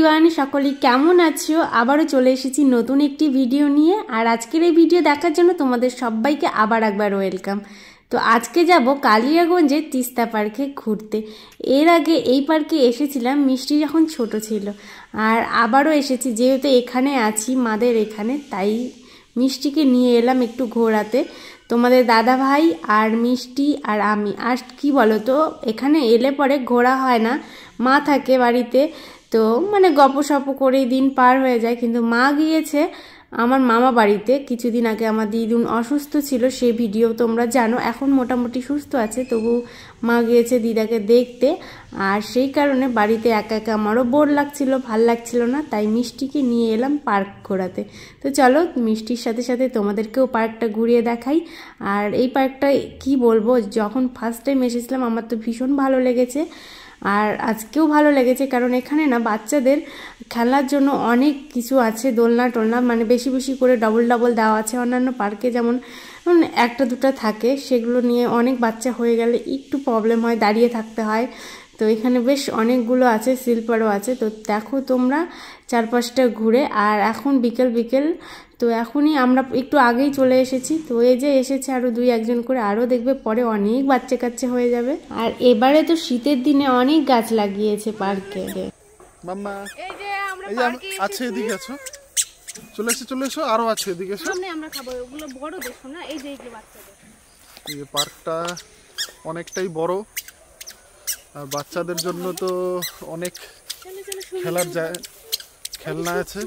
Everyone, সকলেই কেমন আছো? আবারও চলে এসেছি নতুন একটি ভিডিও নিয়ে। আর আজকের এই ভিডিও দেখার জন্য তোমাদের সবাইকে আবার একবার ওয়েলকাম। তো আজকে যাব কালিয়াগঞ্জের তিস্তা পার্কে ঘুরতে। এর আগে এই পার্কে এসেছিলাম মিষ্টি যখন ছোট ছিল, আর আবারও এসেছি যেহেতু এখানে আছি মাদের এখানে, তাই মিষ্টিকে নিয়ে এলাম একটু ঘোরাতে। তোমাদের দাদা ভাই আর মিষ্টি আর আমি। আর কি বলো তো, এখানে এলে পরে ঘোরা হয় না, মা থাকে বাড়িতে, তো মানে গপসপ করেই দিন পার হয়ে যায়। কিন্তু মা গিয়েছে আমার মামা বাড়িতে কিছুদিন আগে। আমার দিদুন অসুস্থ ছিল, সেই ভিডিও তোমরা জানো। এখন মোটামুটি সুস্থ আছে, তবু মা গিয়েছে দিদাকে দেখতে। আর সেই কারণে বাড়িতে একা একা আমারও বোর লাগছিল, ভাল লাগছিল না, তাই মিষ্টিকে নিয়ে এলাম পার্ক ঘোরাতে। তো চলো মিষ্টির সাথে সাথে তোমাদেরকেও পার্কটা ঘুরিয়ে দেখাই। আর এই পার্কটা কি বলবো, যখন ফার্স্ট টাইম এসেছিলাম আমার তো ভীষণ ভালো লেগেছে, আর আজকেও ভালো লেগেছে। কারণ এখানে না বাচ্চাদের খেলার জন্য অনেক কিছু আছে, দোলনা টোলনা, মানে বেশি বেশি করে ডবল ডবল দেওয়া আছে। অন্যান্য পার্কে যেমন একটা দুটো থাকে, সেগুলো নিয়ে অনেক বাচ্চা হয়ে গেলে একটু প্রবলেম হয়, দাঁড়িয়ে থাকতে হয়। তো এখানে বেশ অনেকগুলো আছে, স্লিপারও আছে। তো দেখো তোমরা চারপাশটা ঘুরে। আর এখন বিকেল বিকেল, তো এখনই আমরা একটু আগেই চলে এসেছি। তো এই যে এসেছে আরও দুই একজন করে, আরও দেখবে পরে অনেক বাচ্চা কাচ্চা হয়ে যাবে। আর এবারে তো শীতের দিনে অনেক গাছ লাগিয়েছে পার্কে। মাম্মা এই যে আছে, এদিকে আছো, চলে এসো, আরো আছে, এদিকে এসো। সামনে আমরা খাবো, ওগুলো বড় দেখো না, এই যে বাচ্চাদের। এই যে পার্কটা অনেকটাই বড়, আর বাচ্চাদের জন্য তো অনেক খেলার খেলনা আছে।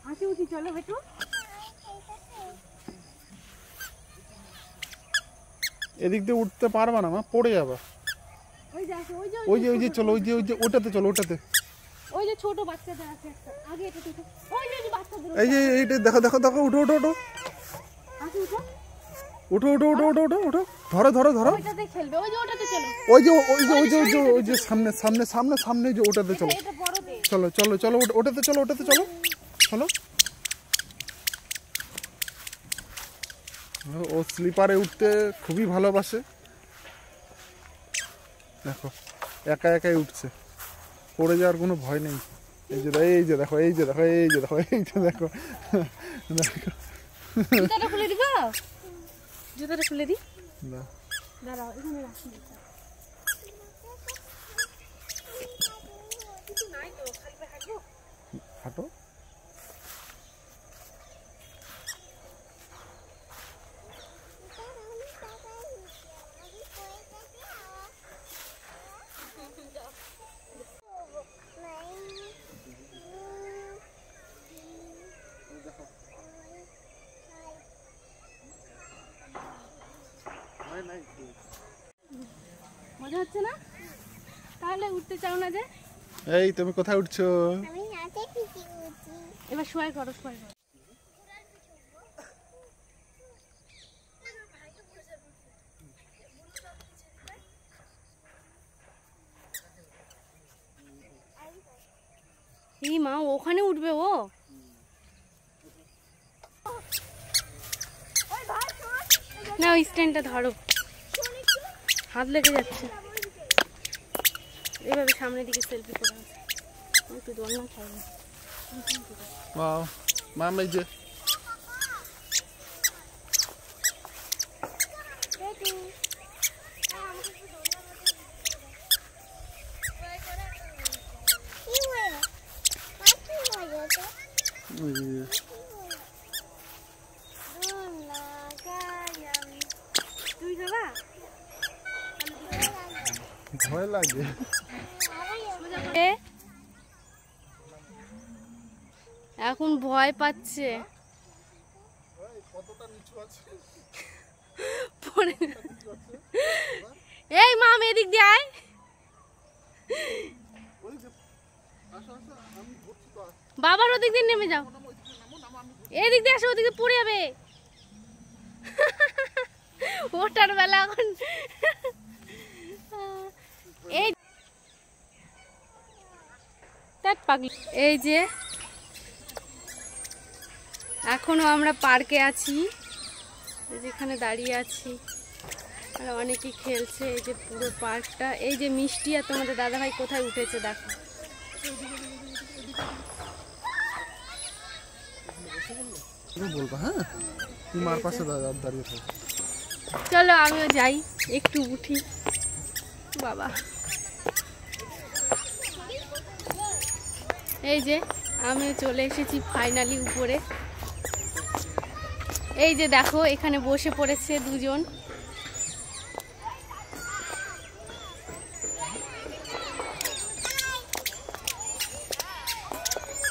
হাসি উঠি, চলো বেটু। এদিক দিয়ে উঠতে পারবা না, মা পড়ে যাবা। ওই যে চলো, ওই যে ওটাতে চলো, ওটাতে। ওই যে ছোট বাচ্চাদের আছে একটা, আগে এটা দেখো। ওই যে বাচ্চাদের, এই যে এইটা দেখো, উঠো হাসি উঠো, উঠো, ধরো। ওইটাতে খেলবে, ওই যে ওটাতে চলো। ওই যে সামনে যে ওটাতে চলো। এটা বড়তে। চলো ওটাতে চলো। ও স্লিপারে উঠতে খুবই ভালোবাসে, দেখো একাই উঠছে, পড়ে যাওয়ার কোনো ভয় নেই। এই যে দেখো জুতাটা খুলে দিব, জুতাটা খুলে দি। না দাঁড়াও, এখানে রাখি। হাঁটো। মজা হচ্ছে না? তাহলে উঠতে চাও না যে? এই তুমি কোথায় উঠছো? আমি নাচে পিটি উঠছি। এবার শোয়াই করো। এই মা ওখানে উঠবে ও। না ওই স্ট্যান্ডটা ধরো, হাত লেগে যাচ্ছে। এইভাবে সামনের দিকে সেলফি করে একটু দোলনা খাইবে। ওয়াও মাম, এই যে ভয় লাগে। এখন ভয় পাচ্ছে। এই মাম এদিক দিয়ে আয়। বাবার ওদিক দিয়ে নেমে যাও, এদিক দিয়ে আসো, ওদিক দিয়ে পড়ে যাবে। ওটার বেলা এখন এই এই যে এখনো আমরা পার্কে আছি, যেখানে দাঁড়িয়ে আছি আর অনেকেই খেলছে। এই যে পুরো পার্কটা, এই যে মিষ্টি আর তোমাদের দাদাভাই কোথায় উঠেছে দেখো। বলবা হ্যাঁ, তুই মার পাশে দাঁড়িয়ে থাক। চলো আমিও যাই, একটু উঠি। বাবা এই যে আমিও চলে এসেছি ফাইনালি উপরে। এই যে দেখো এখানে বসে পড়েছে দুজন।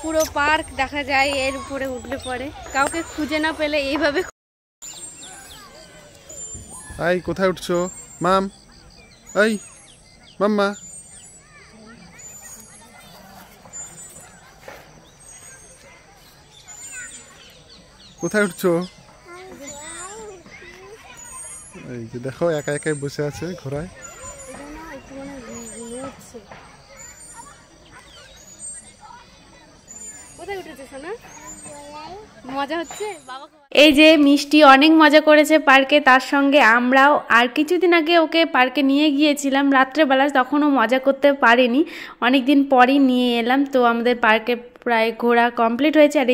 পুরো পার্ক দেখা যায় এর উপরে উঠলে পরে, কাউকে খুঁজে না পেলে এইভাবে। এই কোথায় উঠছো মাম? এই মাম্মা, কোথায় উঠছো? এই যে দেখো একা একাই বসে আছে ঘোড়ায়। কোথায় উঠেছে সোনা? মজা হচ্ছে বাবা। এই যে মিষ্টি অনেক মজা করেছে পার্কে, তার সঙ্গে আমরাও। আর কিছুদিন আগে ওকে পার্কে নিয়ে গিয়েছিলাম রাত্রেবেলা, তখনও মজা করতে পারিনি, অনেক দিন পরই নিয়ে এলাম। তো আমাদের পার্কে প্রায় ঘোরা কমপ্লিট হয়েছে। আর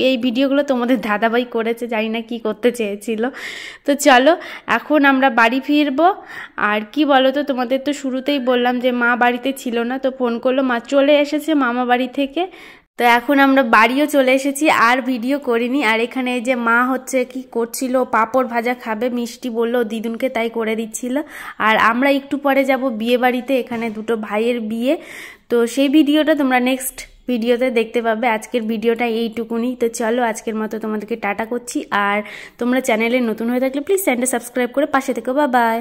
এই ভিডিওগুলো তোমাদের দাদাভাই করেছে, জানি না কি করতে চেয়েছিল। তো চলো এখন আমরা বাড়ি ফিরবো। আর কি বলো তো, তোমাদের তো শুরুতেই বললাম যে মা বাড়িতে ছিল না, তো ফোন করলো, মা চলে এসেছে মামা বাড়ি থেকে। তো এখন আমরা বাড়িও চলে এসেছি, আর ভিডিও করিনি। আর এখানে এই যে মা হচ্ছে কি করছিল, পাঁপড় ভাজা খাবে, মিষ্টি বললো দিদুনকে, তাই করে দিচ্ছিল। আর আমরা একটু পরে যাব বিয়ে বাড়িতে, এখানে দুটো ভাইয়ের বিয়ে। তো সেই ভিডিওটা তোমরা নেক্সট ভিডিওতে দেখতে পাবে। আজকের ভিডিওটা এইটুকুনি। তো চলো আজকের মতো তোমাদেরকে টাটা করছি। আর তোমরা চ্যানেলে নতুন হয়ে থাকলে প্লিজ চ্যানেলটা সাবস্ক্রাইব করে পাশে থেকো। Bye bye.